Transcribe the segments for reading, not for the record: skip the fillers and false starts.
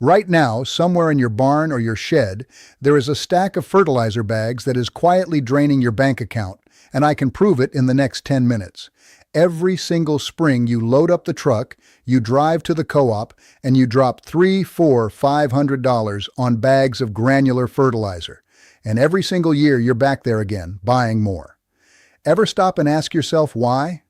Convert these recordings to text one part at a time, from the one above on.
Right now, somewhere in your barn or your shed, there is a stack of fertilizer bags that is quietly draining your bank account, and I can prove it in the next 10 minutes. Every single spring you load up the truck, you drive to the co-op, and you drop $3, $4, $500 on bags of granular fertilizer. And every single year you're back there again, buying more. Ever stop and ask yourself why?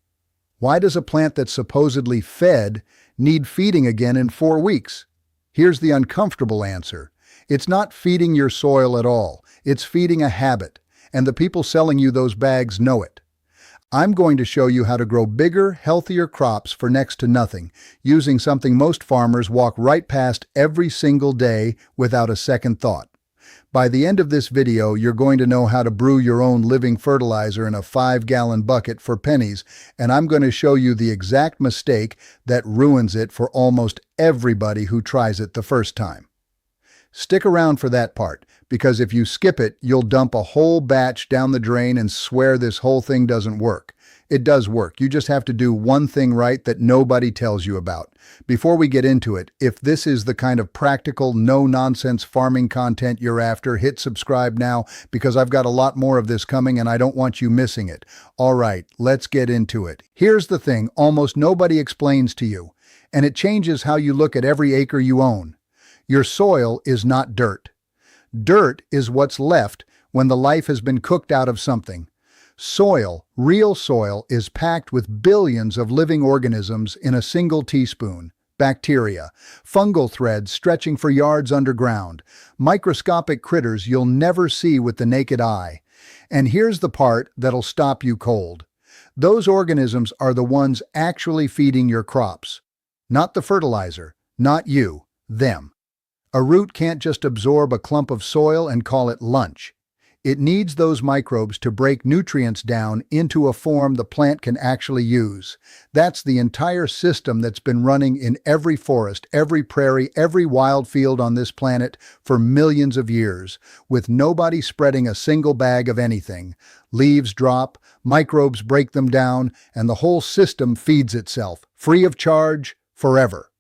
Why does a plant that's supposedly fed need feeding again in 4 weeks? Here's the uncomfortable answer. It's not feeding your soil at all. It's feeding a habit, and the people selling you those bags know it. I'm going to show you how to grow bigger, healthier crops for next to nothing, using something most farmers walk right past every single day without a second thought. By the end of this video, you're going to know how to brew your own living fertilizer in a 5-gallon bucket for pennies, and I'm going to show you the exact mistake that ruins it for almost everybody who tries it the first time. Stick around for that part, because if you skip it, you'll dump a whole batch down the drain and swear this whole thing doesn't work. It does work. You just have to do one thing right that nobody tells you about. Before we get into it, if this is the kind of practical, no-nonsense farming content you're after, hit subscribe now because I've got a lot more of this coming and I don't want you missing it. All right, let's get into it. Here's the thing almost nobody explains to you, and it changes how you look at every acre you own. Your soil is not dirt. Dirt is what's left when the life has been cooked out of something. Soil, real soil, is packed with billions of living organisms in a single teaspoon. Bacteria, fungal threads stretching for yards underground, microscopic critters you'll never see with the naked eye. And here's the part that'll stop you cold. Those organisms are the ones actually feeding your crops. Not the fertilizer, not you, them. A root can't just absorb a clump of soil and call it lunch. It needs those microbes to break nutrients down into a form the plant can actually use. That's the entire system that's been running in every forest, every prairie, every wild field on this planet for millions of years, with nobody spreading a single bag of anything. Leaves drop, microbes break them down, and the whole system feeds itself, free of charge, forever.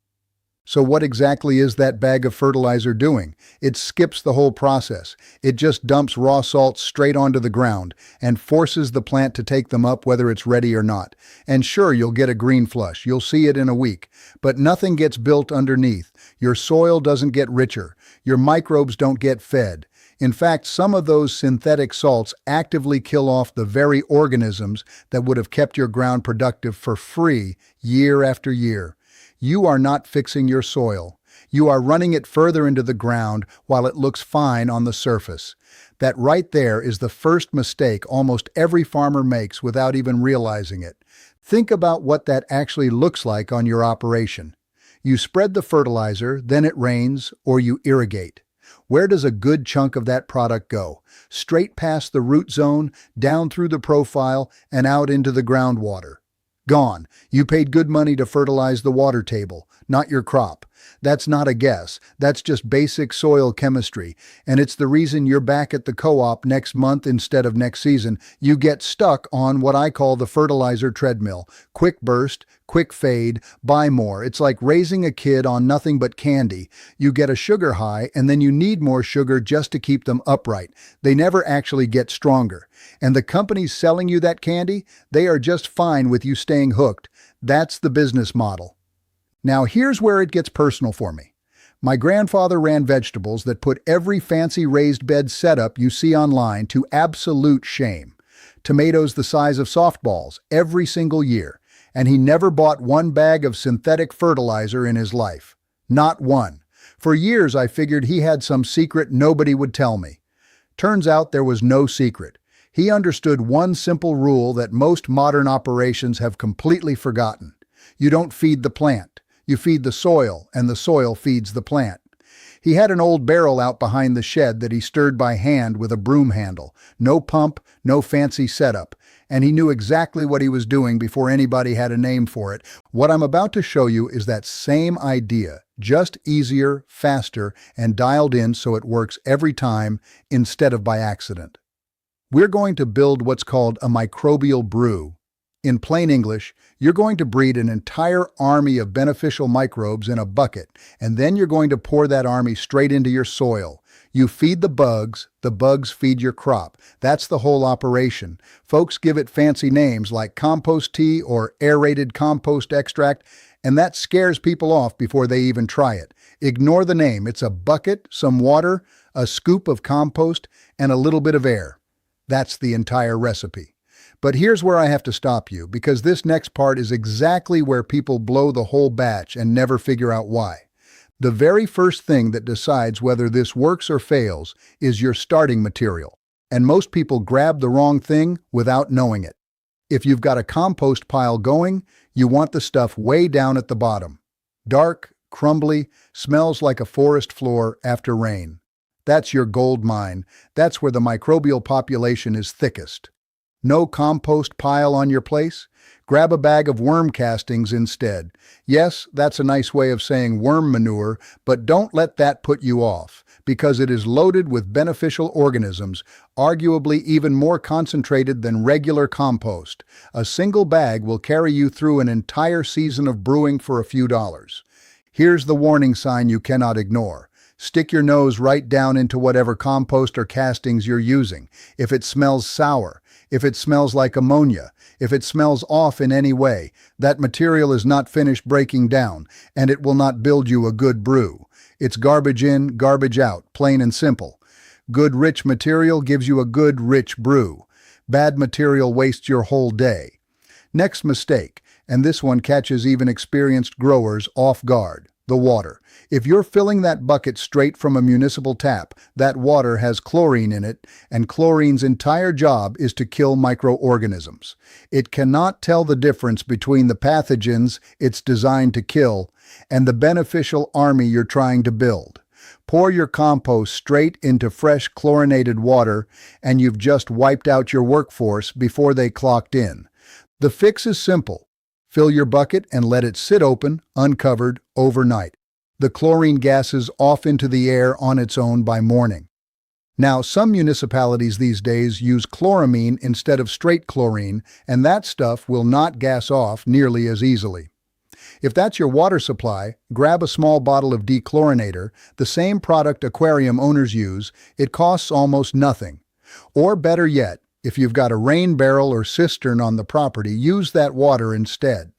So what exactly is that bag of fertilizer doing? It skips the whole process. It just dumps raw salts straight onto the ground and forces the plant to take them up whether it's ready or not. And sure, you'll get a green flush. You'll see it in a week. But nothing gets built underneath. Your soil doesn't get richer. Your microbes don't get fed. In fact, some of those synthetic salts actively kill off the very organisms that would have kept your ground productive for free year after year. You are not fixing your soil. You are running it further into the ground while it looks fine on the surface. That right there is the first mistake almost every farmer makes without even realizing it. Think about what that actually looks like on your operation. You spread the fertilizer, then it rains, or you irrigate. Where does a good chunk of that product go? Straight past the root zone, down through the profile, and out into the groundwater. Gone. You paid good money to fertilize the water table, not your crop. That's not a guess. That's just basic soil chemistry. And it's the reason you're back at the co-op next month instead of next season. You get stuck on what I call the fertilizer treadmill. Quick burst, quick fade, buy more. It's like raising a kid on nothing but candy. You get a sugar high and then you need more sugar just to keep them upright. They never actually get stronger. And the companies selling you that candy, they are just fine with you staying hooked. That's the business model. Now here's where it gets personal for me. My grandfather ran vegetables that put every fancy raised bed setup you see online to absolute shame. Tomatoes the size of softballs every single year, and he never bought one bag of synthetic fertilizer in his life. Not one. For years I figured he had some secret nobody would tell me. Turns out there was no secret. He understood one simple rule that most modern operations have completely forgotten. You don't feed the plant. You feed the soil, and the soil feeds the plant. He had an old barrel out behind the shed that he stirred by hand with a broom handle. No pump, no fancy setup. And he knew exactly what he was doing before anybody had a name for it. What I'm about to show you is that same idea, just easier, faster, and dialed in so it works every time instead of by accident. We're going to build what's called a microbial brew. In plain English, you're going to breed an entire army of beneficial microbes in a bucket, and then you're going to pour that army straight into your soil. You feed the bugs feed your crop. That's the whole operation. Folks give it fancy names like compost tea or aerated compost extract, and that scares people off before they even try it. Ignore the name. It's a bucket, some water, a scoop of compost, and a little bit of air. That's the entire recipe. But here's where I have to stop you, because this next part is exactly where people blow the whole batch and never figure out why. The very first thing that decides whether this works or fails is your starting material. And most people grab the wrong thing without knowing it. If you've got a compost pile going, you want the stuff way down at the bottom. Dark, crumbly, smells like a forest floor after rain. That's your gold mine. That's where the microbial population is thickest. No compost pile on your place? Grab a bag of worm castings instead. Yes, that's a nice way of saying worm manure, but don't let that put you off, because it is loaded with beneficial organisms, arguably even more concentrated than regular compost. A single bag will carry you through an entire season of brewing for a few dollars. Here's the warning sign you cannot ignore. Stick your nose right down into whatever compost or castings you're using. If it smells sour, if it smells like ammonia, if it smells off in any way, that material is not finished breaking down, and it will not build you a good brew. It's garbage in, garbage out, plain and simple. Good rich material gives you a good rich brew. Bad material wastes your whole day. Next mistake, and this one catches even experienced growers off guard: the water. If you're filling that bucket straight from a municipal tap, that water has chlorine in it, and chlorine's entire job is to kill microorganisms. It cannot tell the difference between the pathogens it's designed to kill and the beneficial army you're trying to build. Pour your compost straight into fresh chlorinated water, and you've just wiped out your workforce before they clocked in. The fix is simple. Fill your bucket and let it sit open, uncovered, overnight. The chlorine gases off into the air on its own by morning. Now, some municipalities these days use chloramine instead of straight chlorine, and that stuff will not gas off nearly as easily. If that's your water supply, grab a small bottle of dechlorinator, the same product aquarium owners use. It costs almost nothing. Or better yet, if you've got a rain barrel or cistern on the property, use that water instead.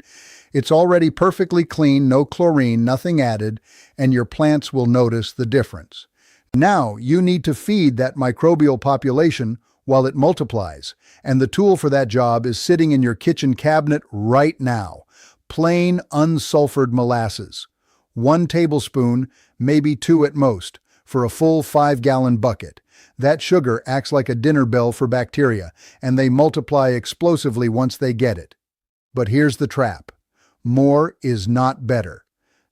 It's already perfectly clean, no chlorine, nothing added, and your plants will notice the difference. Now you need to feed that microbial population while it multiplies, and the tool for that job is sitting in your kitchen cabinet right now. Plain, unsulfured molasses. 1 tablespoon, maybe 2 at most, for a full 5-gallon bucket. That sugar acts like a dinner bell for bacteria, and they multiply explosively once they get it. But here's the trap. More is not better.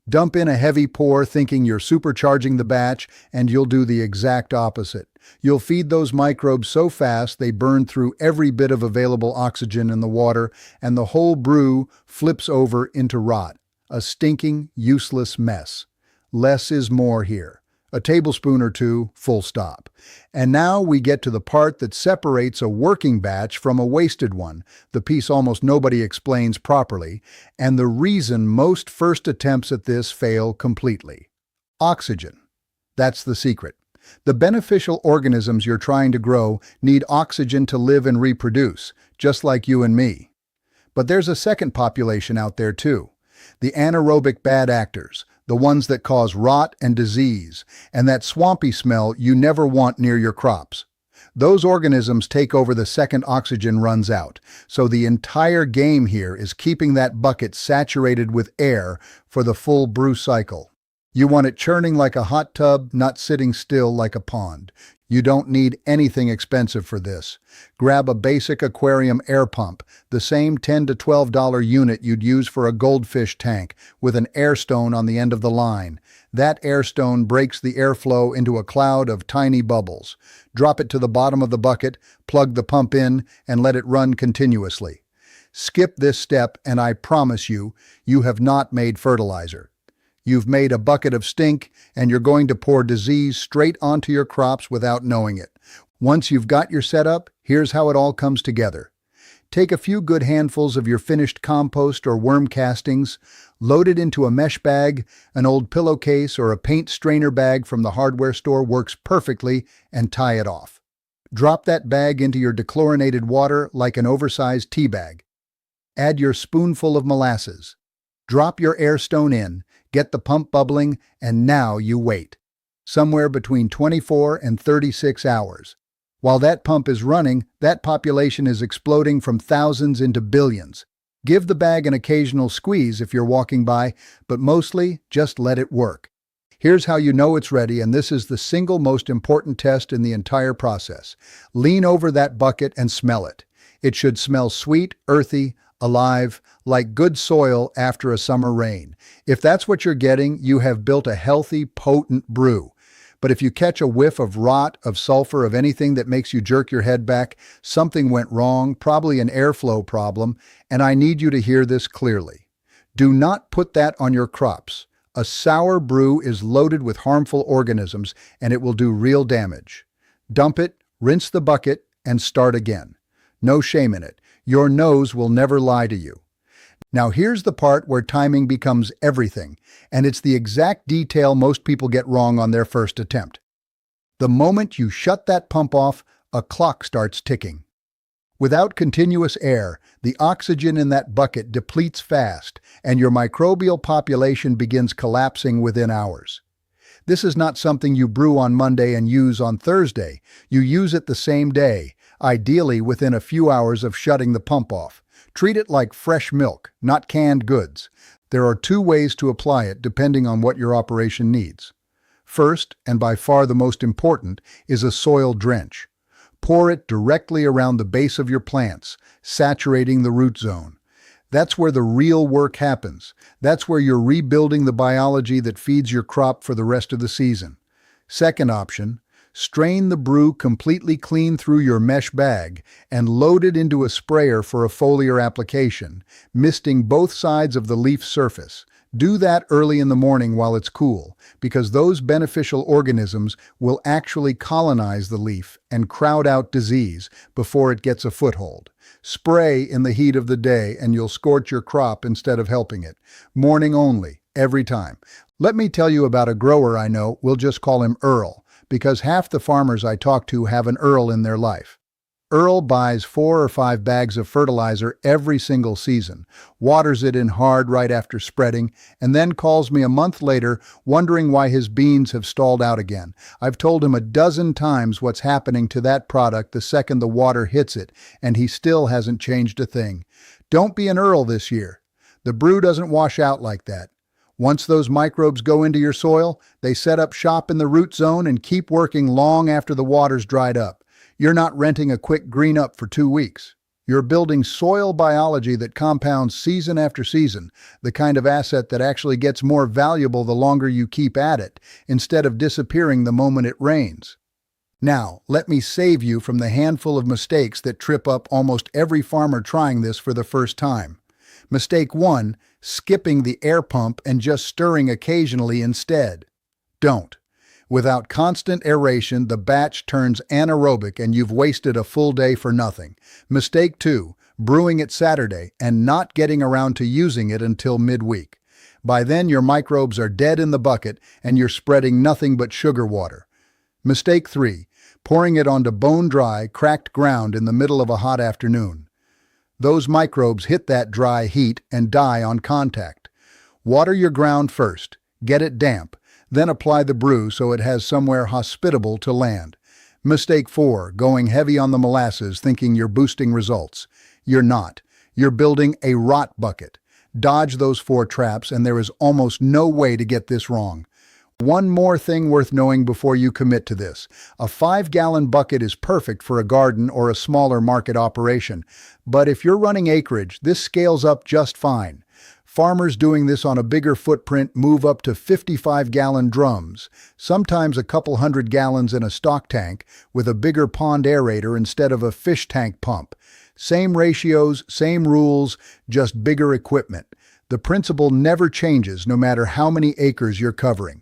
Dump in a heavy pour thinking you're supercharging the batch, and you'll do the exact opposite. You'll feed those microbes so fast they burn through every bit of available oxygen in the water, and the whole brew flips over into rot. A stinking, useless mess. Less is more here. A tablespoon or 2, full stop. And now we get to the part that separates a working batch from a wasted one, the piece almost nobody explains properly, and the reason most first attempts at this fail completely. Oxygen. That's the secret. The beneficial organisms you're trying to grow need oxygen to live and reproduce, just like you and me. But there's a second population out there too. The anaerobic bad actors. The ones that cause rot and disease, and that swampy smell you never want near your crops. Those organisms take over the second oxygen runs out, so the entire game here is keeping that bucket saturated with air for the full brew cycle. You want it churning like a hot tub, not sitting still like a pond. You don't need anything expensive for this. Grab a basic aquarium air pump, the same $10 to $12 unit you'd use for a goldfish tank, with an air stone on the end of the line. That air stone breaks the airflow into a cloud of tiny bubbles. Drop it to the bottom of the bucket, plug the pump in, and let it run continuously. Skip this step, and I promise you, you have not made fertilizer. You've made a bucket of stink, and you're going to pour disease straight onto your crops without knowing it. Once you've got your setup, here's how it all comes together. Take a few good handfuls of your finished compost or worm castings, load it into a mesh bag, an old pillowcase, or a paint strainer bag from the hardware store works perfectly, and tie it off. Drop that bag into your dechlorinated water like an oversized tea bag. Add your spoonful of molasses. Drop your air stone in, get the pump bubbling, and now you wait. Somewhere between 24 and 36 hours. While that pump is running, that population is exploding from thousands into billions. Give the bag an occasional squeeze if you're walking by, but mostly just let it work. Here's how you know it's ready, and this is the single most important test in the entire process. Lean over that bucket and smell it. It should smell sweet, earthy, alive, like good soil after a summer rain. If that's what you're getting, you have built a healthy, potent brew. But if you catch a whiff of rot, of sulfur, of anything that makes you jerk your head back, something went wrong, probably an airflow problem, and I need you to hear this clearly. Do not put that on your crops. A sour brew is loaded with harmful organisms, and it will do real damage. Dump it, rinse the bucket, and start again. No shame in it. Your nose will never lie to you. Now here's the part where timing becomes everything, and it's the exact detail most people get wrong on their first attempt. The moment you shut that pump off, a clock starts ticking. Without continuous air, the oxygen in that bucket depletes fast, and your microbial population begins collapsing within hours. This is not something you brew on Monday and use on Thursday. You use it the same day, ideally within a few hours of shutting the pump off. Treat it like fresh milk, not canned goods. There are two ways to apply it depending on what your operation needs. First, and by far the most important, is a soil drench. Pour it directly around the base of your plants, saturating the root zone. That's where the real work happens. That's where you're rebuilding the biology that feeds your crop for the rest of the season. Second option, strain the brew completely clean through your mesh bag and load it into a sprayer for a foliar application, misting both sides of the leaf surface. Do that early in the morning while it's cool, because those beneficial organisms will actually colonize the leaf and crowd out disease before it gets a foothold. Spray in the heat of the day and you'll scorch your crop instead of helping it. Morning only, every time. Let me tell you about a grower I know, we'll just call him Earl, because half the farmers I talk to have an Earl in their life. Earl buys 4 or 5 bags of fertilizer every single season, waters it in hard right after spreading, and then calls me a month later wondering why his beans have stalled out again. I've told him a dozen times what's happening to that product the second the water hits it, and he still hasn't changed a thing. Don't be an Earl this year. The brew doesn't wash out like that. Once those microbes go into your soil, they set up shop in the root zone and keep working long after the water's dried up. You're not renting a quick green up for 2 weeks. You're building soil biology that compounds season after season, the kind of asset that actually gets more valuable the longer you keep at it, instead of disappearing the moment it rains. Now, let me save you from the handful of mistakes that trip up almost every farmer trying this for the first time. Mistake 1, skipping the air pump and just stirring occasionally instead. Don't. Without constant aeration, the batch turns anaerobic and you've wasted a full day for nothing. Mistake 2, brewing it Saturday and not getting around to using it until midweek. By then, your microbes are dead in the bucket and you're spreading nothing but sugar water. Mistake 3, pouring it onto bone-dry, cracked ground in the middle of a hot afternoon. Those microbes hit that dry heat and die on contact. Water your ground first, get it damp, then apply the brew so it has somewhere hospitable to land. Mistake 4, going heavy on the molasses thinking you're boosting results. You're not. You're building a rot bucket. Dodge those 4 traps and there is almost no way to get this wrong. One more thing worth knowing before you commit to this. A 5-gallon bucket is perfect for a garden or a smaller market operation. But if you're running acreage, this scales up just fine. Farmers doing this on a bigger footprint move up to 55-gallon drums, sometimes a couple hundred gallons in a stock tank, with a bigger pond aerator instead of a fish tank pump. Same ratios, same rules, just bigger equipment. The principle never changes no matter how many acres you're covering.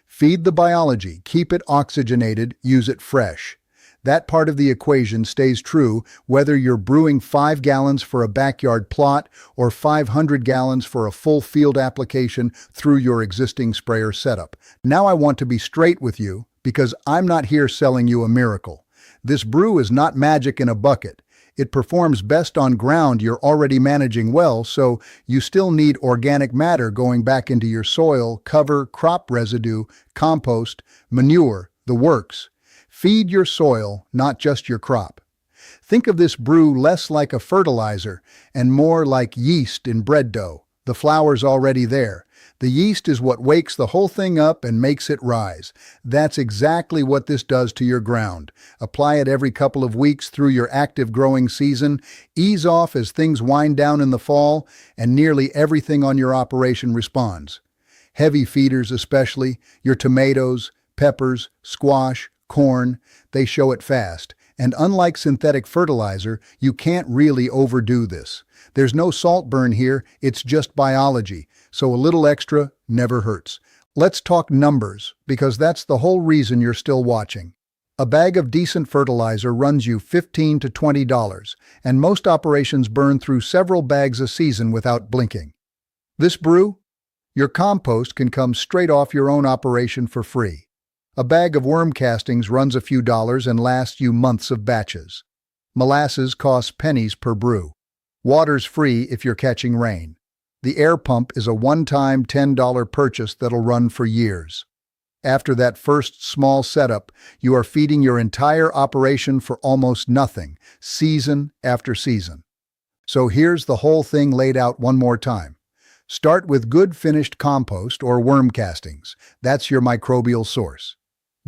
Feed the biology, keep it oxygenated, use it fresh. That part of the equation stays true whether you're brewing 5 gallons for a backyard plot or 500 gallons for a full field application through your existing sprayer setup. Now I want to be straight with you because I'm not here selling you a miracle. This brew is not magic in a bucket. It performs best on ground you're already managing well, so you still need organic matter going back into your soil, cover, crop residue, compost, manure, the works. Feed your soil, not just your crop. Think of this brew less like a fertilizer and more like yeast in bread dough. The flour's already there. The yeast is what wakes the whole thing up and makes it rise. That's exactly what this does to your ground. Apply it every couple of weeks through your active growing season, ease off as things wind down in the fall, and nearly everything on your operation responds. Heavy feeders especially, your tomatoes, peppers, squash, corn, they show it fast. And unlike synthetic fertilizer, you can't really overdo this. There's no salt burn here, it's just biology, so a little extra never hurts. Let's talk numbers, because that's the whole reason you're still watching. A bag of decent fertilizer runs you $15 to $20, and most operations burn through several bags a season without blinking. This brew? Your compost can come straight off your own operation for free. A bag of worm castings runs a few dollars and lasts you months of batches. Molasses costs pennies per brew. Water's free if you're catching rain. The air pump is a one-time $10 purchase that'll run for years. After that first small setup, you are feeding your entire operation for almost nothing, season after season. So here's the whole thing laid out one more time. Start with good finished compost or worm castings. That's your microbial source.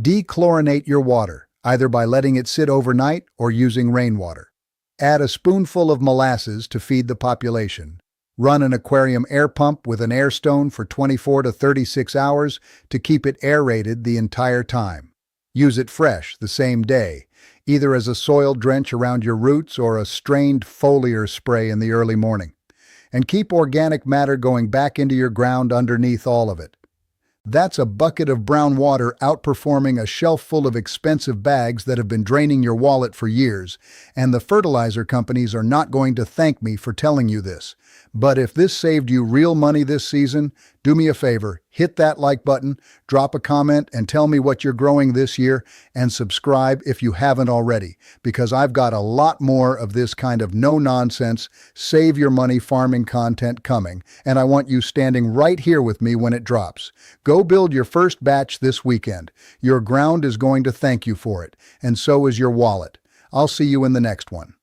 Dechlorinate your water, either by letting it sit overnight or using rainwater. Add a spoonful of molasses to feed the population. Run an aquarium air pump with an air stone for 24 to 36 hours to keep it aerated the entire time. Use it fresh the same day, either as a soil drench around your roots or a strained foliar spray in the early morning. And keep organic matter going back into your ground underneath all of it. That's a bucket of brown water outperforming a shelf full of expensive bags that have been draining your wallet for years, and the fertilizer companies are not going to thank me for telling you this. But if this saved you real money this season, do me a favor, hit that like button, drop a comment, and tell me what you're growing this year, and subscribe if you haven't already, because I've got a lot more of this kind of no-nonsense, save-your-money farming content coming, and I want you standing right here with me when it drops. Go build your first batch this weekend. Your ground is going to thank you for it, and so is your wallet. I'll see you in the next one.